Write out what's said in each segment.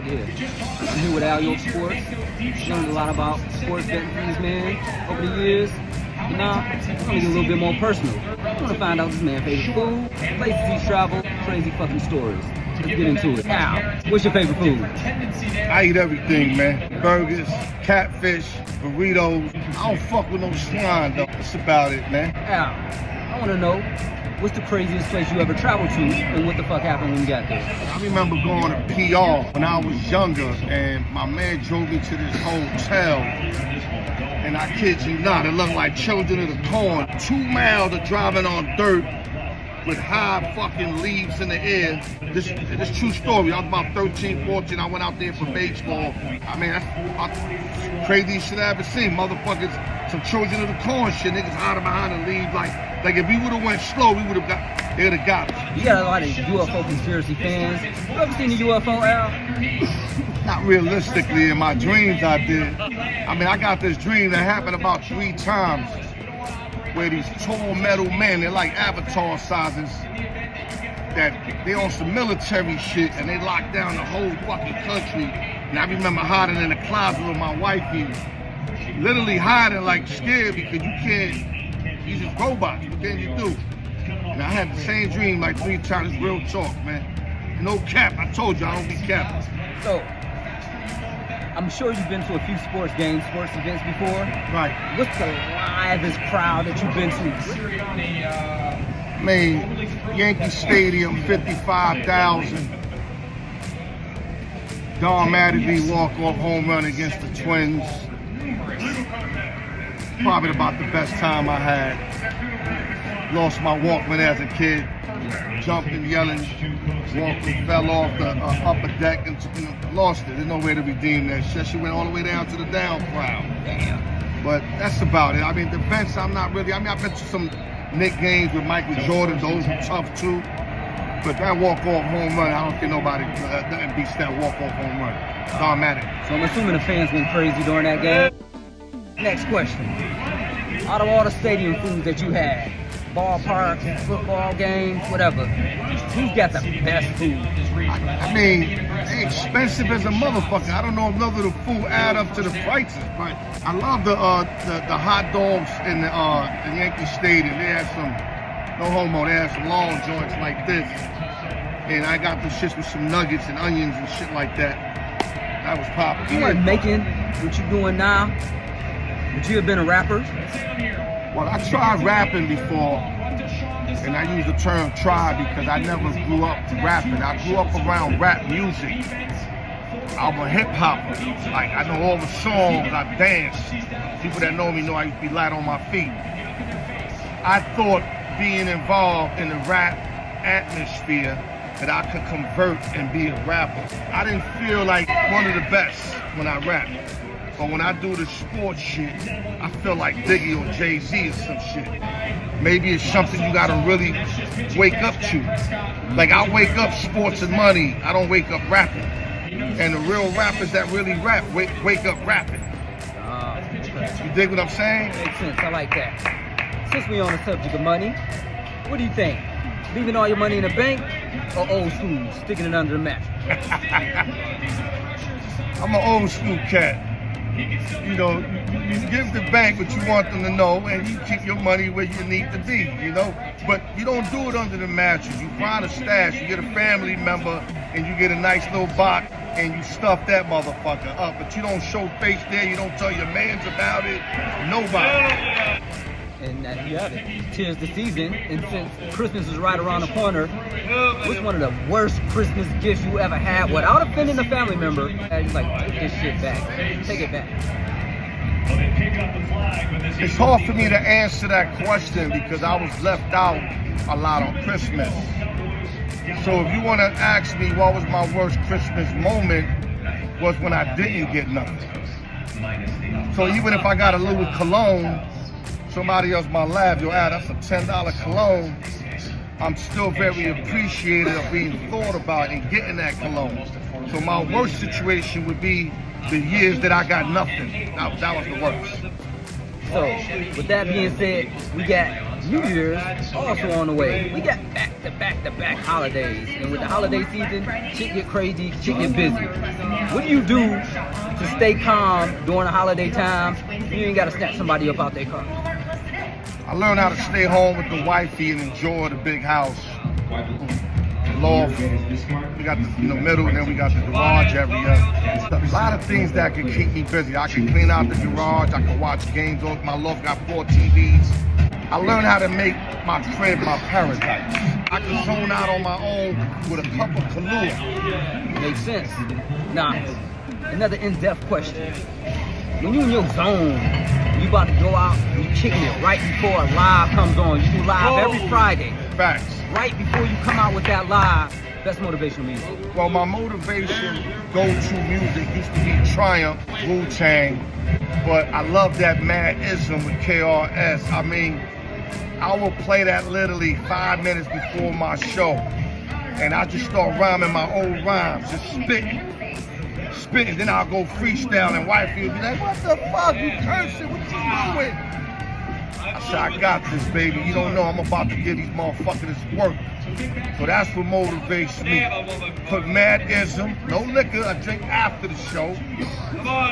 look here. I'm here with Al York Sports. Learned a lot about sports betting from this man over the years. And now, I'm gonna get a little bit more personal. I wanna find out this man's favorite food, places he's traveled, crazy fucking stories. Let's get into it. Al, what's your favorite food? I eat everything, man. Burgers, catfish, burritos. I don't fuck with no swine, though. That's about it, man. Al, I wanna know, what's the craziest place you ever traveled to, and what the fuck happened when you got there? I remember going to PR when I was younger, and my man drove me to this hotel. And I kid you not, it looked like Children of the Corn. 2 miles of driving on dirt with high fucking leaves in the air. This true story. I was about 13, 14. I went out there for baseball. I mean, that's craziest shit I ever seen. Motherfuckers, some Children of the Corn shit. Niggas hiding behind the leaves. Like if we would have went slow, they would have got us. You got a lot of UFO conspiracy fans. You ever seen a UFO, Al? Not realistically, in my dreams I did. I mean, I got this dream that happened about 3 times where these tall metal men, they're like avatar sizes, that they on some military shit and they lock down the whole fucking country. And I remember hiding in the closet with my wifey, literally hiding like scared because you can't, these is robots, what can you do? And I had the same dream like 3 times, real talk, man. No cap, I told you I don't be capping. So, I'm sure you've been to a few sports games, sports events before. Right. What's the livest crowd that you've been to? I mean, Yankee Stadium, 55,000. Don Mattingly walk-off home run against the Twins. Probably about the best time I had. Lost my Walkman as a kid. Jumping, yelling, walking, fell off the upper deck and lost it. There's no way to redeem that shit. She went all the way down to the down crowd. Damn. But that's about it. I mean, the events, I'm not really, I've been to some Knicks games with Michael Jordan. Those were tough too. But that walk-off home run, I don't think nobody, nothing beats that walk-off home run. It's automatic. So I'm assuming the fans went crazy during that game. Next question. Out of all the stadium foods that you had, ballparks, football games, whatever, who's got the best food? I mean, they expensive as a motherfucker. I don't know if none of the food add up to the prices, but I love the hot dogs in the Yankee Stadium. They had some, no homo, they had some long joints like this. And I got the shits with some nuggets and onions and shit like that. That was popular. You weren't making what you're doing now, but you have been a rapper? Well, I tried rapping before, and I use the term try because I never grew up rapping. I grew up around rap music. I'm a hip hopper. Like, I know all the songs, I dance. People that know me know I used to be light on my feet. I thought being involved in the rap atmosphere that I could convert and be a rapper. I didn't feel like one of the best when I rapped. But when I do the sports shit, I feel like Biggie or Jay-Z or some shit. Maybe it's something you gotta really wake up to. Like, I wake up sports and money, I don't wake up rapping. And the real rappers that really rap, wake up rapping. You dig what I'm saying? Makes sense, I like that. Since we're on the subject of money, what do you think? Leaving all your money in the bank or old school, sticking it under the mattress? I'm an old school cat. You know, you give the bank what you want them to know, and you keep your money where you need to be, you know? But you don't do it under the mattress. You find a stash, you get a family member, and you get a nice little box, and you stuff that motherfucker up. But you don't show face there, you don't tell your mans about it, nobody. And you have it. 'Tis the season, and since Christmas is right around the corner, what's one of the worst Christmas gifts you ever had without offending a family member? And you're like, take this shit back. Take it back. It's hard for me to answer that question because I was left out a lot on Christmas. So if you want to ask me what was my worst Christmas moment, was when I didn't get nothing. So even if I got a little cologne, somebody else might laugh, yo, that's a $10 cologne. I'm still very appreciative of being thought about and getting that cologne. So my worst situation would be the years that I got nothing. That was the worst. So, with that being said, we got New Year's also on the way. We got back-to-back holidays. And with the holiday season, shit get crazy, shit get busy. What do you do to stay calm during the holiday times? You ain't gotta snatch somebody up out their car. I learned how to stay home with the wifey and enjoy the big house. The loft, we got the middle, and then we got the garage area. A lot of things that can keep me busy. I can clean out the garage, I can watch games. My loft got 4 TVs. I learned how to make my crib my paradise. I can zone out on my own with a cup of Kahlua. Makes sense. Now, another in-depth question. When you in your zone, you about to go out, you kicking it right before a live comes on. You do live every Friday. Facts. Right before you come out with that live, that's motivational music. Well, my motivation go-to music used to be Triumph, Wu-Tang, but I love that Mad-ism with KRS. I mean, I will play that literally 5 minutes before my show, and I just start rhyming my old rhymes, just spitting. Then I'll go freestyle, and wifey will be like, "What the fuck? You cursing? What you doing?" I said, "I got this, baby. You don't know I'm about to give these motherfuckers this work." So that's what motivates me. Put Mad-ism, no liquor, I drink after the show,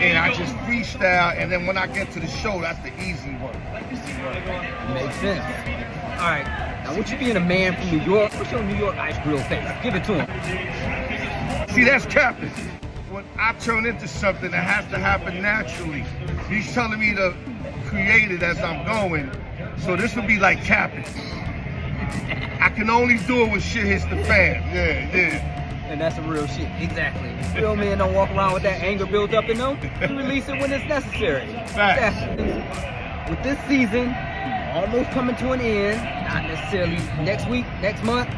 and I just freestyle, and then when I get to the show, that's the easy one. Makes sense. All right, now with you being a man from New York, what's your New York ice grill face? Give it to him. See, that's capping. When I turn into something that has to happen naturally, he's telling me to create it as I'm going, so this would be like capping. I can only do it when shit hits the fan. Yeah. And that's some real shit. Exactly. Real men don't walk around with that anger built up in them. You release it when it's necessary. Facts. With this season almost coming to an end, not necessarily next week, next month,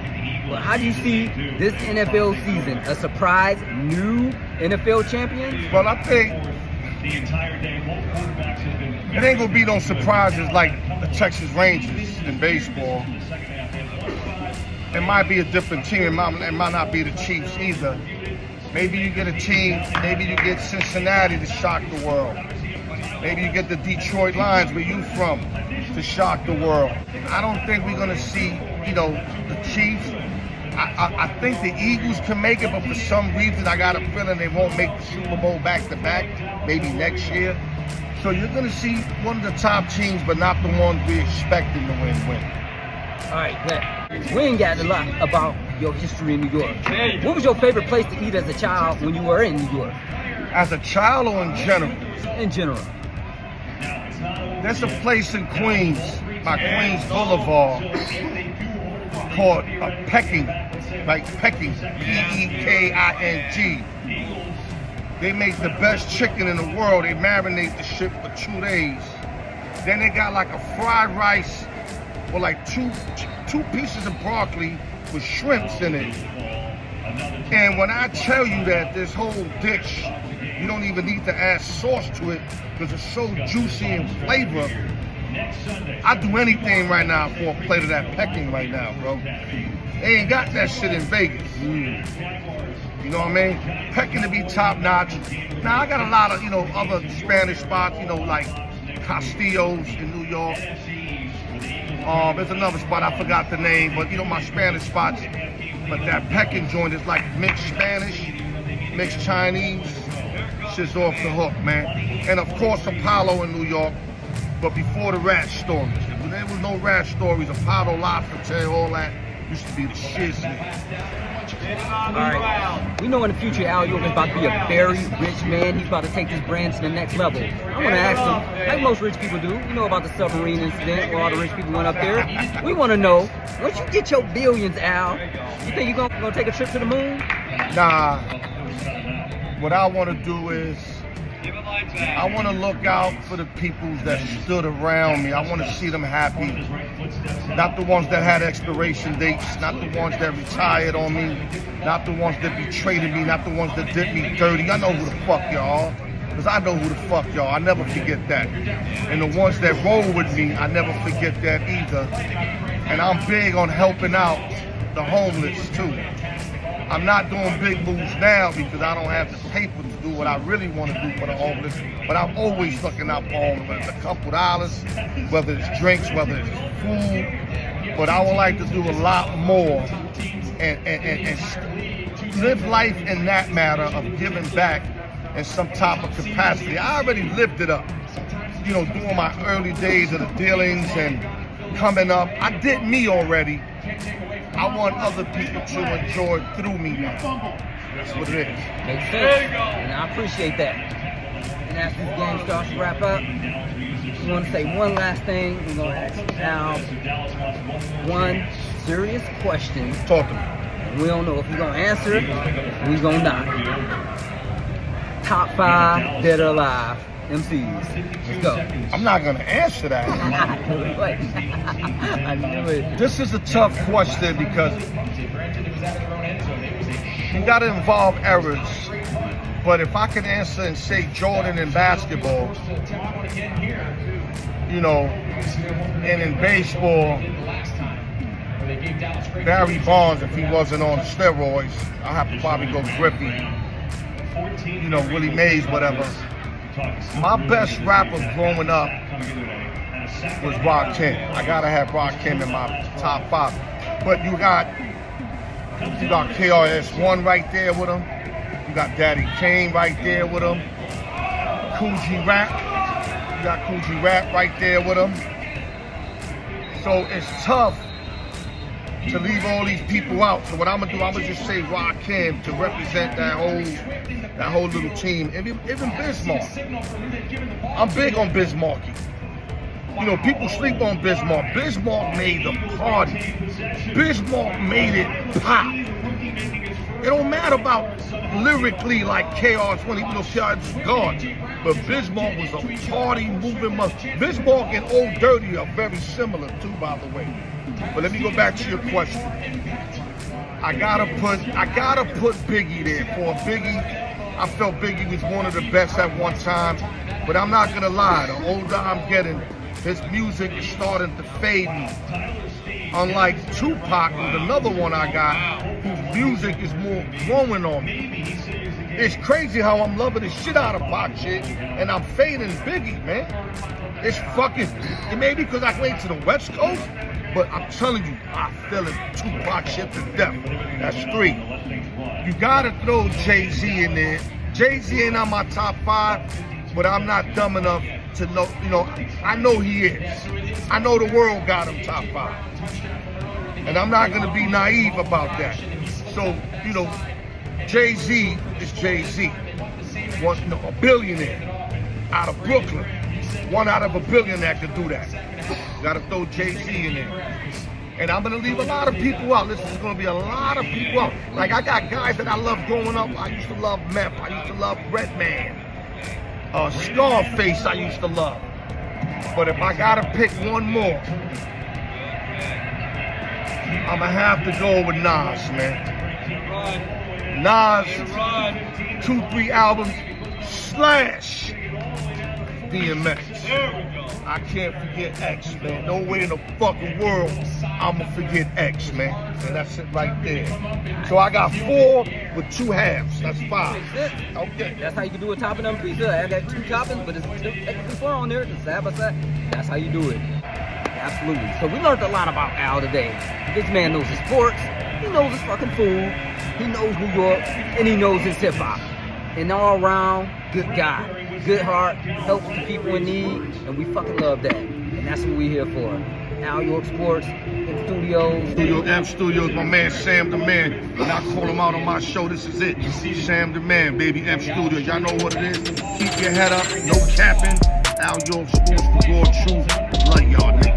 but how do you see this NFL season? A surprise new NFL champion? Well, I think it ain't gonna be no surprises like the Texas Rangers in baseball. It might be a different team. It might not be the Chiefs either. Maybe you get a team, maybe you get Cincinnati to shock the world. Maybe you get the Detroit Lions, where you from, to shock the world. I don't think we're gonna see, the Chiefs. I think the Eagles can make it, but for some reason I got a feeling they won't make the Super Bowl back-to-back, maybe next year. So you're gonna see one of the top teams, but not the ones we're expecting to win. All right, good. We ain't got a lot about your history in New York. What was your favorite place to eat as a child when you were in New York? As a child or in general? In general. There's a place in Queens, by Queens Boulevard, called Peking, like Peking, P-E-K-I-N-G. They make the best chicken in the world. They marinate the shit for 2 days. Then they got like a fried rice with like two pieces of broccoli with shrimps in it. And when I tell you that this whole dish, you don't even need to add sauce to it because it's so juicy in flavor. I'd do anything right now for a plate of that Peking right now, bro. They ain't got that shit in Vegas. You know what I mean? Peking to be top notch. Now I got a lot of, other Spanish spots, like Castillo's in New York. There's another spot, I forgot the name, but my Spanish spots. But that Peking joint is like mixed Spanish, mixed Chinese. Shit's off the hook, man. And of course Apollo in New York, but before the rat stories. When there was no rat stories, Apollo, Lafayette, all that used to be the shit. All right. We know in the future Al York is about to be a very rich man. He's about to take this brand to the next level. I want to ask him, like most rich people do, you know about the submarine incident where all the rich people went up there. We want to know, once you get your billions, Al, you think you're gonna take a trip to the moon? Nah. What I want to do is, I want to look out for the people that stood around me. I want to see them happy. Not the ones that had expiration dates, not the ones that retired on me, not the ones that betrayed me, not the ones that did me dirty. I know who the fuck y'all, because I know who the fuck y'all. I never forget that. And the ones that roll with me, I never forget that either. And I'm big on helping out the homeless too. I'm not doing big moves now because I don't have the paper to do what I really want to do for the homeless. But I'm always looking out for homeless, whether it's a couple dollars, whether it's drinks, whether it's food. But I would like to do a lot more and live life in that matter of giving back in some type of capacity. I already lived it up, you know, doing my early days of the dealings and coming up. I did me already. I want other people to enjoy through me now. That's what it is. Makes sense. And I appreciate that. And as this game starts to wrap up, I want to say one last thing. We're going to ask you now one serious question. Talk to me. We don't know if you're going to answer it, we're going to not. Top 5 dead or alive MCs. Let's go. I'm not going to answer that. I knew it. This is a tough question because you got to involve errors. But if I can answer and say Jordan in basketball, you know, and in baseball, Barry Bonds, if he wasn't on steroids, I'll have to probably go Griffey, you know, Willie Mays, whatever. My best rapper growing up was Rakim. I gotta have Rakim in my top 5. But you got KRS-One right there with him. You got Daddy Kane right there with him. Kool G Rap. You got Kool G Rap right there with him. So it's tough to leave all these people out. So what I'm gonna do, I'm gonna just say Rakim to represent that whole little team. Even Bismarck. I'm big on Bismarcky. You know, people sleep on Bismarck. Bismarck made the party. Bismarck made it pop. It don't matter about lyrically like KRS-One, even though KRS is gone. But Bismarck was a party moving muscle. Bismarck and Old Dirty are very similar too, by the way. But let me go back to your question. I gotta put Biggie there. For Biggie, I felt Biggie was one of the best at one time. But I'm not gonna lie, the older I'm getting, his music is starting to fade me. Unlike Tupac, who's another one I got, whose music is more growing on me. It's crazy how I'm loving the shit out of Pac shit, and I'm fading Biggie, man. It's fucking, it may be because I went to the West Coast, but I'm telling you, I feel it Tupac shit to death. That's 3. You gotta throw Jay-Z in there. Jay-Z ain't on my top 5, but I'm not dumb enough to know, you know, I know he is. I know the world got him top 5. And I'm not gonna be naive about that. So, you know, Jay-Z is Jay-Z. A billionaire out of Brooklyn. 1 out of a billionaire could do that. You gotta throw Jay-Z in there. And I'm gonna leave a lot of people out. Listen, there's gonna be a lot of people out. Like, I got guys that I love growing up. I used to love Meth. I used to love Redman. Scarface I used to love. But if I gotta pick one more, I'ma have to go with Nas, man. Nas, 2-3 albums, slash DMX. I can't forget X, man. No way in the fucking world I'ma forget X, man. And that's it right there. So I got 4 with 2 halves. That's 5. Okay. That's how you can do a topping on pizza. I got 2 toppings, but it's technically 4 on there. It's side by side. That's how you do it. Absolutely. So we learned a lot about Al today. This man knows his sports. He knows his fucking food. He knows New York, and he knows his hip hop. And all around, good guy. Good heart, helps the people in need, and we fucking love that. And that's what we're here for. Al York Sports, in studios. Studio M Studios, my man Sam the Man. And I call him out on my show, this is it. Sam the Man, baby, M Studios. Y'all know what it is. Keep your head up, no capping. Al York Sports, the raw truth. Love y'all, man.